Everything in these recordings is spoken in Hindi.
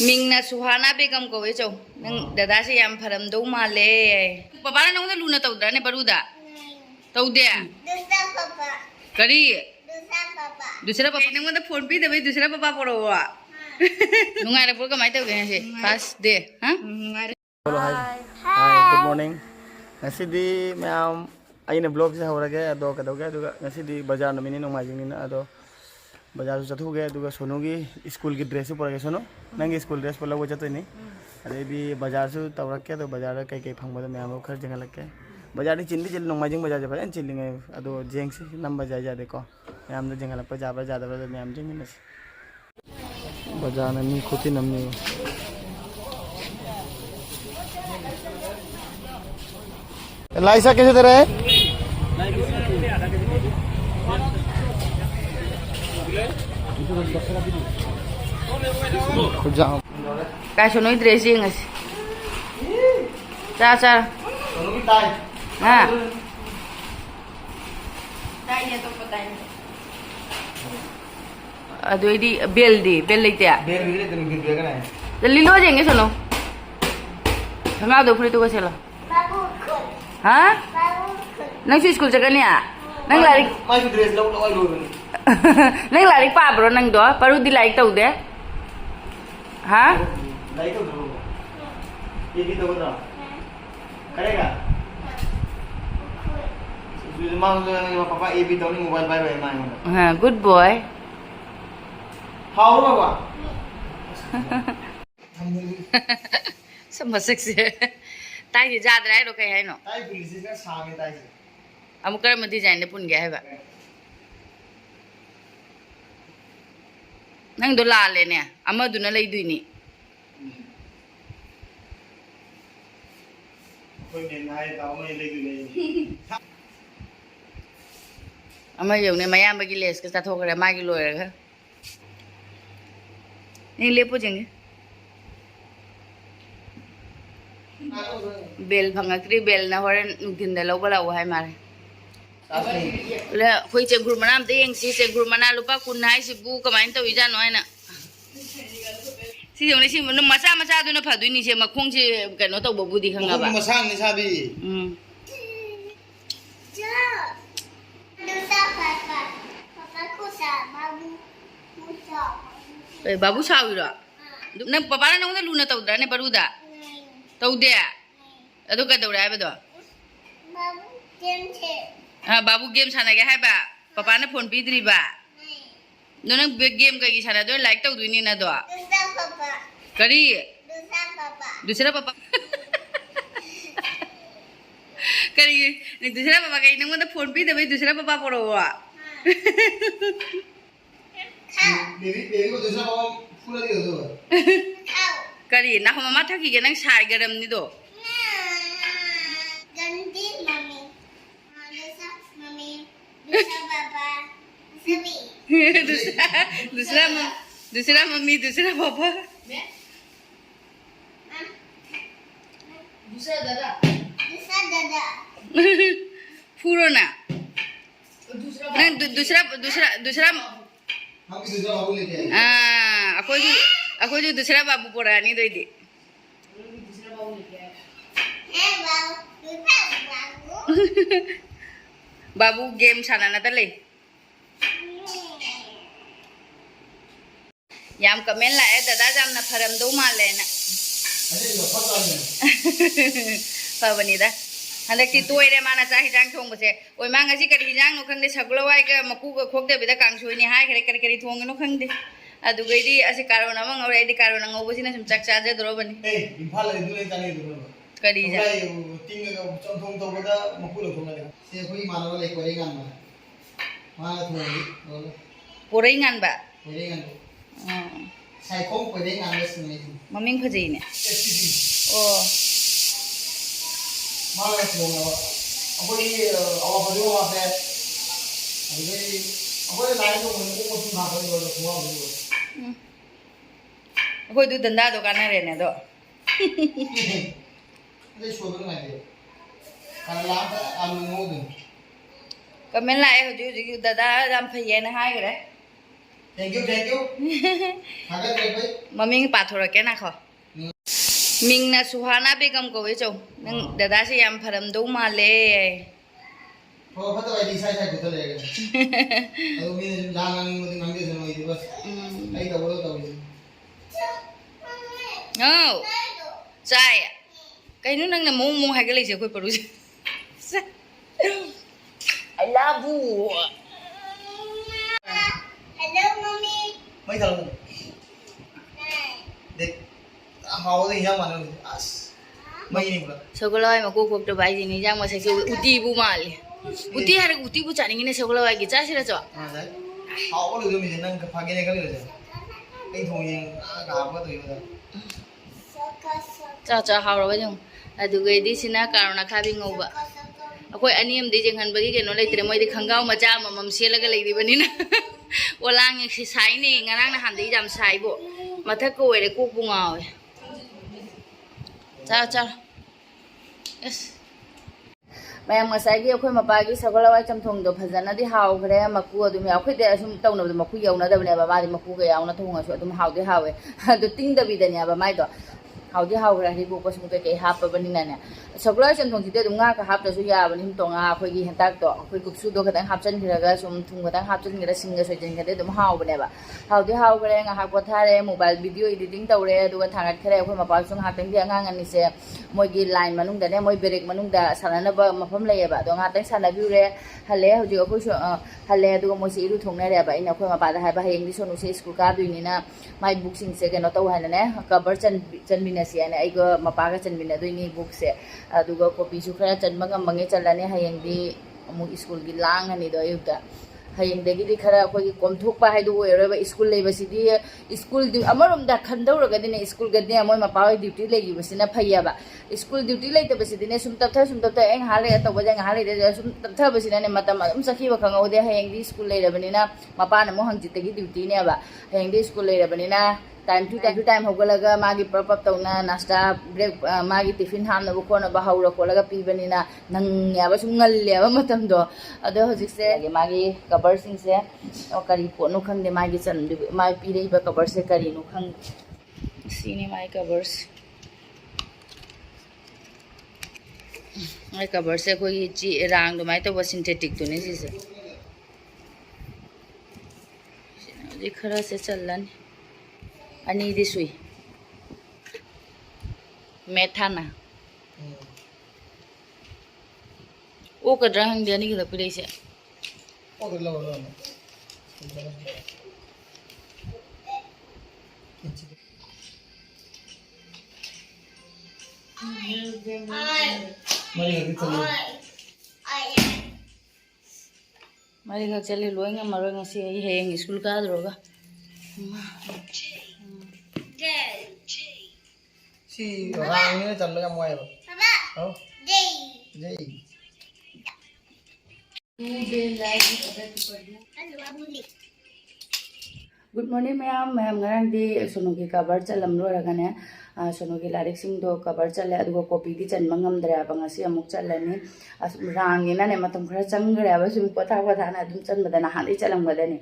मिंगना सुहाना बेगम कौवे चौ नंग दादा से याम फरमदौ माले पापा ना नंगदा लूना तौद्रा ने बरुदा तौदे दूसरा पापा करी दूसरा पापा नंगदा फोन पे दे दूसरा पापा पड़ोवा नुंगारे पुर कमाई तौगे से फर्स्ट डे हां hi good morning ngасidi ma'am अइने ब्लॉग से हौरगे अदो कदोगे अदुगा ngасidi बाजार नमिनि नोमाजिंगनिना अदो बाजार चथुगे अदुगा सोनुगी स्कूल की ड्रेस पड़गे सोनो नंगी स्कूल ड्रेस पलव चतोइनि अदेबी बाजार सु तवरके तो बाजार कई कई फंगबद मैम खर जंगलके बाजार चिल्ली चिल्ली नोमाजिंग बाजार जब चिल्लिंग अदो जेंगसी नंबर जाय जादे को मैम जंगलप जाबा जादबा मैम जिंगिनस बाजार नमी खुती नमनी लाइसा कैसे दे रहे हैं काय सोनो ड्रेसिंग अस चा चा सोनू की टाई हां टाई ये तो पता है अदोइदी बेल लेते बेल मिले तो गिर गया ना जल्दी लो जाएंगे सोनो हंगा दो फ्री तो कैसे लो हाँ नंग स्कूल चकनी आ नंग लारिक माय ड्रेस लो लो लो नंग लारिक पाब्रो नंग दो परुदी लाइक तौदे हाँ लाइक तो दो ये भी दो ना करेगा मां पापा ये भी दो नहीं मोबाइल बाय बाय मां हाँ गुड बॉय हाउ बाबा समझ से ताई जाद रहा है रो कहीं है नो ताई पुलिस का सामने ताई अमुक कर मत डिजाइन पुन गया है बा नंग दो ला लेने अमदुना लैदुइनी कोई ने दाव में ले अमा यौने मयाम बगी लेस के साथोकरे मागी लोयरगा नहीं ले पुजेंगे बेल फंगक्री बेल ना होरेन नुकिन दा लौबा लाव हाय मारे ले खोई चेंगुर मना अमते येंगसी चेंगुर मना लुपा कुन हाय सिबु कमाइन तौ इजा नो हैना सी जोने सी मचा मचा दुना फदुइनी से मखोंग से कनो तौ बबुदी खंगा बा मसांग नि साबी जा दूसरा पापा पापा को सा बाबू मुसा ए बाबू साविरा नंग पापा ना नंगदा लुना तौद्रा ने बरुदा तौदे अदो कदौरा है बदो बाबू गेम छे हां बाबू गेम साना गया है बा पापा ने फोन पीद्री बा नोन गेम कगी साना दो लाइक तौ दुनी ना दो दूसरा पापा करी दूसरा पापा करी नहीं दूसरा पापा कहीं नंग फोन पी दे भाई दूसरा पापा पड़ो हुआ बेबी को दूसरा पापा पूरा दियो दो करी ना हम मामा थकी के नंग साइ गरम नि दो गंदी मम्मी मम्मी दूसरा पापा सभी दूसरा मम्मी दूसरा पापा दूसरा दादा पूरो ना दूसरा हम दूसरा बाबू लेके आए अको जो दूसरा बाबू पड़ा नहीं दो इधे बाबू गेम साना ना तले याम कमेंट लाए दादा जाम ना फरम दो माले ना फबनीदा हंदकी तोयरे माना चाहि जांग थोंबसे ओय मा ngasi करी जांग नो खंगदे सगलवाय का मकू का खोगदे बिदा कांगसोयनी हाय करे करे करे थोंगनो खंगदे अदुगैदी असे कारोन अमा ngौरैदी कारोन ngौबसिना सुम चाक चाजे दरोबनी ए इम्फाल इदुले जाने दु करी जा तिंग चोंथों तो बदा मकू लो थोंगा से कोई मानव ले कोरे गान मा थोंगी पोरै गान बा कोरे गान साइखों कोरे गान सुने ममिंग फजैने ओ माला थोंगा अबोई अवा बदो वासे अबोई अबोई लाइन को मन को सुन ना बदो थोंगा बदो अखोय दु धंधा दो काना रेने दो ले शोधन ना दे काला आलू मोदन कमेंट लाए हो जो दादा जाम फैये ना हाय करे Thank you. Haga kay bay. Maming pathorake na ko. Mingna Suhana Begum ko icho. Nang dadasi yam pharam do male. Ho phato ai di sai ko to le. Ado mi lang mo ding nangge sa mo bas. Ai ta bolo ta wi. Oh. Sai. Cái nó đang là mua hai cái ly sữa quay bự. I love you. Hello, mommy. Mấy thằng Dik hao thì sao mà nó as. Mấy ni pula. Sekolah mà cô được bài gì này giang mà sẽ uti bu mal. Uti hari uti bu chani ini sekolah lagi cah sih raja. Ha dai. Hao lu mi nang ka phage ne ka le ja. Ai thong yang ga ba to yo. Cha cha hao rồi chứ. Aduh gue di sini karena kami ngoba. Aku ani am di jangan bagi ke nolai terima di khangau macam mamam siapa lagi di bani na. Orang yang si sai ni ngarang na handi jam sai bo. Mata ko ere ko bungau. Cha. Yes. Mayang masai aku mapagi sekolah macam thong do phajana di hau kare maku adu me aku de sum tau na maku yau na da bne ba di maku ke yau na thong asu adu hau de hau adu ting da bi da nya ba mai do hau de hau ra ri bu ko sum ke hap ba ni na ne sekolah macam thong ti de nga ka hap da su ya ba ni to nga khoi gi hentak do khoi gup su do ka dang hap chan khira ga sum thung ka dang hap chan khira sing ga so jen ga de dum hau ba ne ba hau de hau kare nga hap ko thare mobile video editing tau re adu ka thangat khare aku mapa sung hak teng di angang ani se moi gi line manung da ne moi break manung da sanana ba mafam lai ba do nga teng sana view re hale hoji ko so hale du mo si ru thong na re ba ina khoi mapa da ha ba heng di sonu se school ka du ni na my book sing se ke no tau ha ne cover chan bin si ane ai go mapa ga chan bin du ni book se adu go copy su khara chan mangam mangi chalane ha heng di mu school gi lang ani do yu da hayeng degi di khara ko gi kom thuk pa hai du oi ba school lei ba si di school di amarom da khandau ra ga dine school ga ne moi ma pa duty lei gi basina phaiya ba school duty lei ta ba si dine sum tap tha eng hale ta ba jang hale de sum tap tha ba si ne matam sakhi ba khangau de hayeng di school lei ra banina mapa na mo hang jit gi duty ne ba hayeng di school lei ra banina time to time hogalaga magi prop tawna nasta break magi tiffin ham na ko na bahawra ko laga pi banina nang ya ba sum ngal le ba matam do ado hojik se magi cover sing se o kari po no khang de magi chan mai pi rei ba cover se kari no khang sini mai covers mai cover se ko ji rang do mai to ba synthetic to ne si se ji khara se chalan ani di sui methana o ka drang de ani la pire se O ke lo. Mari ga chalo. mari ga chale loi nga maro nga si ai heng school ka droga Si orang ni cham la moi ba. Papa. Ho. Day. Jai. Hello, Abuli. Good morning ma'am ngarang di sono ki cover chalam lo ra gane sono ki larik sing do cover chale adu copy di chan mangam dra ba ngasi amuk chalani rang ina ne matam khara changre ba sum kotha na dum chan badana hali chalam badani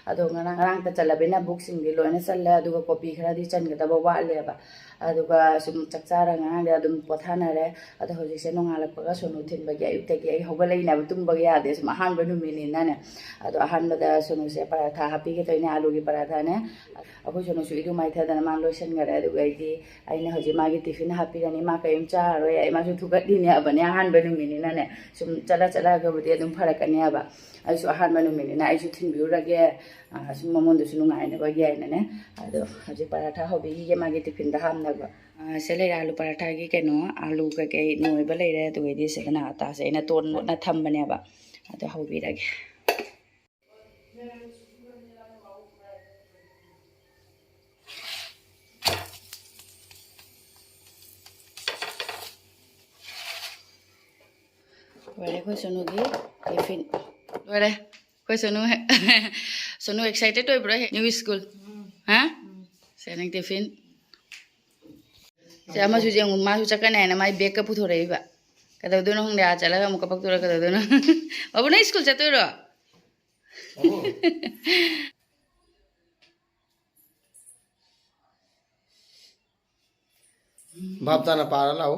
adu ngarang ta chalabina book sing di lo na challa adu copy khara di chan ga da ba wa le ba adu ga sum chakchara ngarang da dum kotha na re adu hoji se no ngala pa sono thin ba gi te gi hobalai na tum ba ya de sum han ba nu mini na ne adu han ba da sono se paratha happy ke to ne alu gi paratha ne aku sono su idu mai tha da man lo shan ga adu ga di aina hoji magi tiffin happy ga ni ma ka im cha ro ya ma su thu ga di ne ba ne han ba nu mini na ne sum chala ga ba de dum phara ka ne ba ai su han ba nu mini na ai su thin biu ra ge sum mamon du su nu ngai ne ba ge ne adu hoji paratha hobi ge magi tiffin da ham na ba se le alu paratha gi ke no alu ka ke noi ba le re tu ge di se na ta se na ton na tham ba ne ba adu hobi ra ge Wale ko sunu gi tiffin wale ko sunu excited toy bro new school ha senang tiffin sama su jeng ma su chakana na mai bag ka putho rei ba kada do no hong da chala mu kapak tura kada do no babu na school chato ro भाप ताना पारा लाओ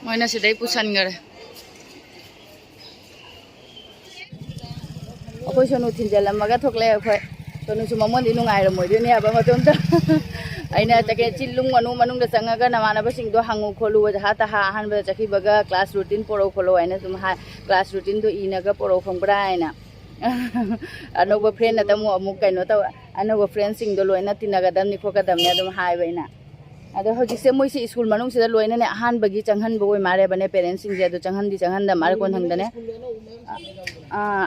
मोइना सिदै पुसनगरे अखोय सोनु थिंजलमगा थोकले अखोय सोनु सु ममोन दि नुंगाइ रमोइदोनि हाबा मतोमता आइना तके चिल्लुंग मनुंग चंगागा नमानबसिंग दो हांगु खोलु जहा तहा अहानबा चखिबगा क्लास रूटीन पोरो खोलो आइना सुम हा क्लास रूटीन दो इनागा पोरो फंगब्रा आइना अनोबा फ्रेंड नतमु अमुक कैनो त अनोबा फ्रेंड सिंग दो लोइना तिनागदमनि खोकदमनि अदुम हाइबैना अदो हजिसे मोइसे स्कूल मनुंग सिदा लोइना ने अहानबगी चंगहन बोय मारे बने पेरेंट्स सिंग जे दो चंगहन दा मारे कोन हंगदने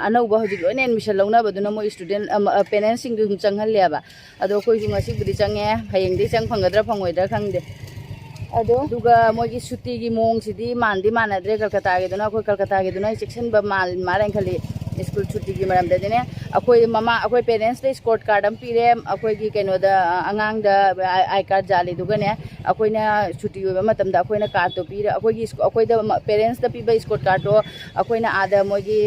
अनौबा हजिक लोइना एडमिशन लौना बदुना मो स्टूडेंट पेरेंट्स सिंग दु चंगहन लेबा अदो कोइ जु ngasi बुदि चंगे हयेंदि चंग फंगदरा फंगोइदरा खंगदे अदो दुगा मोगी छुट्टी की मोंग सिदी मानदि मानद्रे कलकत्ता गे दुना कोइ कलकत्ता गे दुना सेक्शन बा मारे खली स्कूल छुट्टी की मरम दने अखोय ममा अखोय पेरेंट्स दे स्कोर कार्ड अम पिरे अखोय की कैनो दा अंगांग दा आई कार्ड जाली दुगने अखोयना छुट्टी होबा मतम दा अखोयना कार्ड तो पिरे अखोय की अखोय दा पेरेंट्स दा पिबा स्कोर कार्ड तो अखोयना आदा मोगी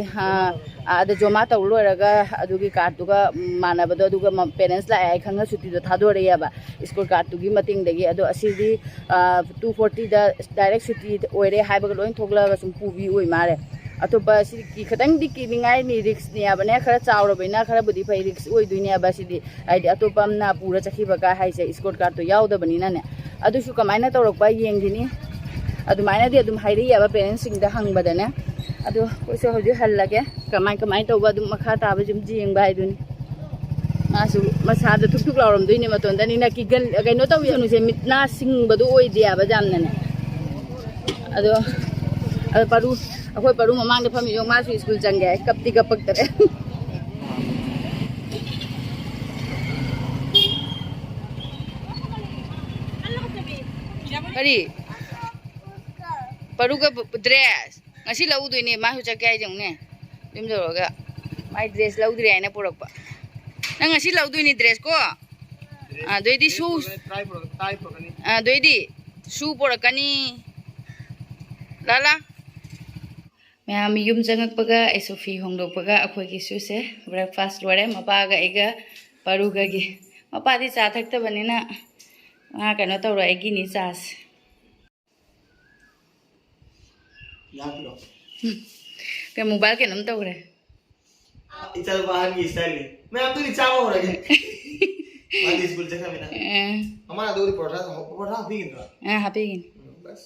आदा जोमा तौ लोरगा अदुगी कार्ड दुगा मानबदो दुगा पेरेंट्स ला आई खंगा छुट्टी दो थादोरे याबा स्कोर कार्ड तुगी मतिंग दगी अदो असिदी 240 दा डायरेक्ट छुट्टी ओइरे हाइबगा लोइन थोगलागा सुम पुबी ओइ मारे अतोपा की खतंग दी किनिंगाई नि रिक्स नि आबने खरा चावरबैना खरा बुदि फै रिक्स ओइ दुइने आबा सिदी आइदि अतोपमना पूरा चखिबका हाइसे स्कोर कार्ड तो यावदबनिना ने अदुसु कमाइना तौरकबा येंगिनी अदुमाइना दि अदुम हाइरि याबा पेरेंट्स सिंग दा हंगबदने अदु कोइसो हजु हल्लागे कमाइ तौबा अदुम मखा ताबा जिम जिंगबा हाइदुनि मासु मसादा थुक थुक लावरम दुइने मतोंदनि ना की गन कैनो तौ यनुसे मितना सिंगबदु ओइ दियाबा जामनने अदो पारू अखोय पारू ममांग दे फमी जोंग मासु स्कूल चंगे कपति कपक तरे करी पारू का dress ngasi lau duine masu chakai jongne dim joroga mai dress lau dire aina porokpa nang ngasi lau duine dress ko doidi shoes doidi shoe porakani lala ma'am यूम जंगपगा एसोफी होंगदोपगा अखोगी सुसे ब्रेकफास्ट लोरे मपागा एगा परुगागी मपादी चा थक्तबनिना मा कनो तौरा एगी नि चास याकलो के मोबाइल के नम तौरे इचल बाहर की स्टाइल मैं अब तो नी चावा हो रहा मादी स्कूल जगह में ना हमारा दूरी पड़ रहा पीगिन हापीगिन बस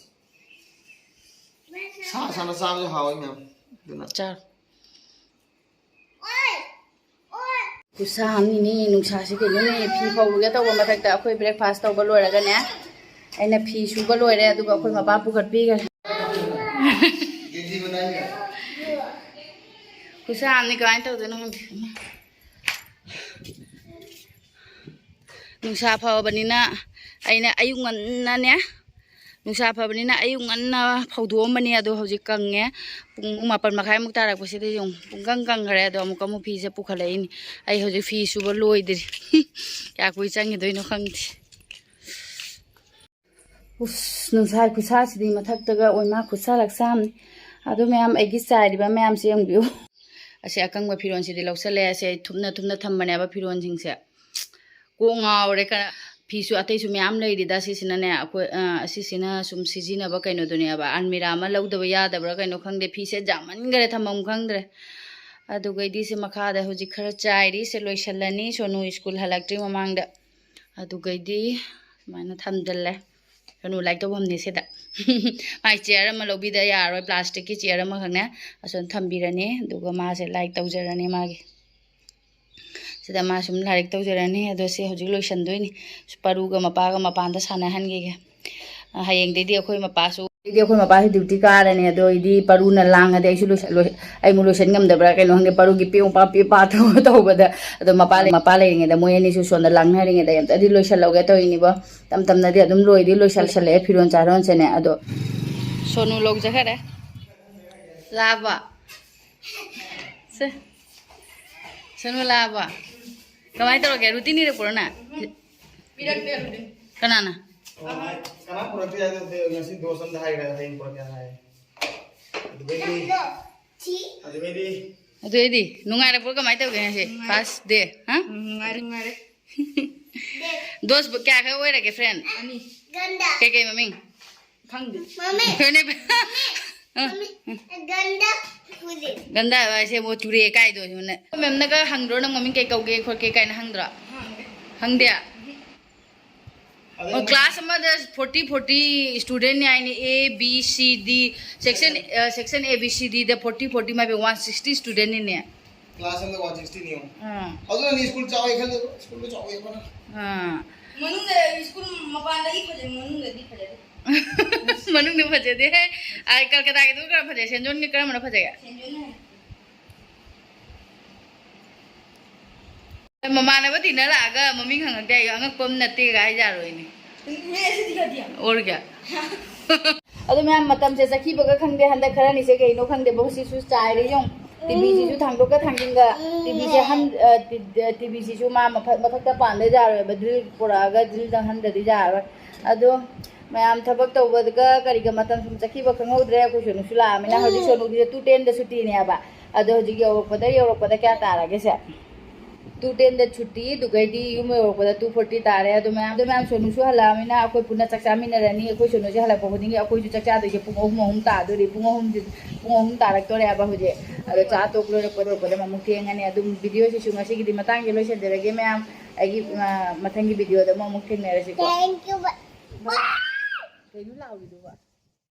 साना साम जो हाव मैम दुना चार कुसा हमनी नि नुसा से के ने फी फौगे तौबा मथक्ता अखोय ब्रेकफास्ट तौबा लोरगा ने आइना फी सुबा लोरे अदुगा अखोय मपा पुखट पीगा गेजी बनाएगा कुसा हमनी काइन तौदनो नुसा फबनिना आइना अयुंगन्ना ने नुसा फबनिना अयुंगन्ना फौदोमबनी अदो हौजिक कंगे पुंग 8 मखाय मुक तारकपसिदे जों पुंगंग कंगरे अदो अमुक अमु फी से पुखलाइनि आई हौजि फी सुबा लोइदरि क्या कोइ चंगिदोइनो खंगथि उस नुसा खुसा सिदि मथक्तगा ओइमा खुसा लक्सामनि अदो मैम एगी चाइदिबा मैम से यंबिउ असे अकंगबा फिरोन सिदि लौसले असे थुमना थम्बने बा फिरोन सिंगसे कोंगावरे का फीसु अतैसु म्याम लैरिदा सिसिनाने अखोय असिसिना सुम सिजिनबा कैनो दुनियाबा अलमीरा मा लौदबा यादबरा कैनो खंगदे फीसे जामनगरे थमम खंगद्रे अदुगैदि से मखादा हुजि खरा चाइरि से लोइसलनी सोनु स्कूल हलक्ट्रि ममांगदा अदुगैदि माना थमजल्ले सोनु लाइक तो हमने सेदा माइ चेयर अमा लौबिदा यारोय प्लास्टिक की चेयर अमा खंगने असन थमबिरनी दुगा मासे लाइक तौजरनी मागी सिदा मा सुम लाइक तौजरनी अदो से हुजि लोइसनदोइनी परुगा मपागा मपानदा सानाहनगेगे हयेंगदेदि अखोय मपासु इदी अखोय मपासे ड्यूटी कारने अदो इदी परुना लांगदे आइसु आई मु लोशन ngमदबरा कनो हंगे परु गी पेउ पा पे पा तौबदा अदो मपा लेंगे द मोय एनी सु सोंदा लांगनारिंगे द यम अदि लोशन लौगे तो इनिबो तम तमनदि अदुम लोइदि लोशन सले फिरोन चारोन सेने अदो सोनू लोग जखरे लाबा से सोनू लाबा कमाई तरोगे रुटीन रे पुरना पिरकते रुटीन कनाना karena pura dia itu ngasih dosen dah hari dah yang pura dia hari. Aduh baby. Ci. Aduh baby. अदो इदी नुंगारे पुर कमाई तौगे से फर्स्ट डे हां नुंगारे दोस्त क्या खा ओइ रगे फ्रेंड अनि Ganda. के ममिंग खंग Mami. फेने Mami. Ganda. Puli. गंदा ऐसे वो चुरे काय दो ने मैम ने का हंगरो न ममिंग के कौगे खोर के काय न हंगद्रा हंगदिया और क्लास में 40 स्टूडेंट ने आइने A B C D section A B C D the 40 में 160 स्टूडेंट ने Kelas yang 160 nih. हां Aduh nih school cawai kan school lu cawai apa nah? हां मनुंग स्कूल मपान लगी फजे मनुंग लगी फजे मनुंग ने फजे दे आई कलकत्ता के तो कर फजे सेंजोन के कर मन फजेगा ममा ने बती न लागा मम्मी खंगते अंगक पम नते गाय जा रोइनी मैं ऐसे दिखा दिया और क्या अदो मैम मतम से सखी बगा खंगदे हंदा खरा नि से कइनो खंगदे बहु सिसु चाइ रे यों टीवी सिसु थांगदो का थांगिंगा टीवी से हम टीवी सिसु मा मथकता पांदे जा रो बद्रिल पुरागा दिल द हंददि जा रो अदो मैम थबक तौबदगा करिगा मतम सुम सखी ब खंगौद्रे को सुनु सुला मिना हजि सोनु दि 210 द छुट्टी ने आबा अदो हजि योरपदा क्या तारागे से 210 द छुट्टी दुगैदी युम योरपदा 240 तारे अदो मैम सोनु सु हला मिना अखोय पुना चक्चा मिनरनी अखोय सोनु जे हला पखोदिंगे अखोय जु चक्चा दे पुंग ओहुम ता दोरि पुंग ओहुम तारक तोरे आबा होजे अदो चा तोकलो रे पदो ममु केंगने अदुम वीडियो से सुंगा से गिदि मतंग गेलो से देरगे मैम आगी मथंगी वीडियो द ममु केंगने रे से को Thank you. कइनु लाउदुवा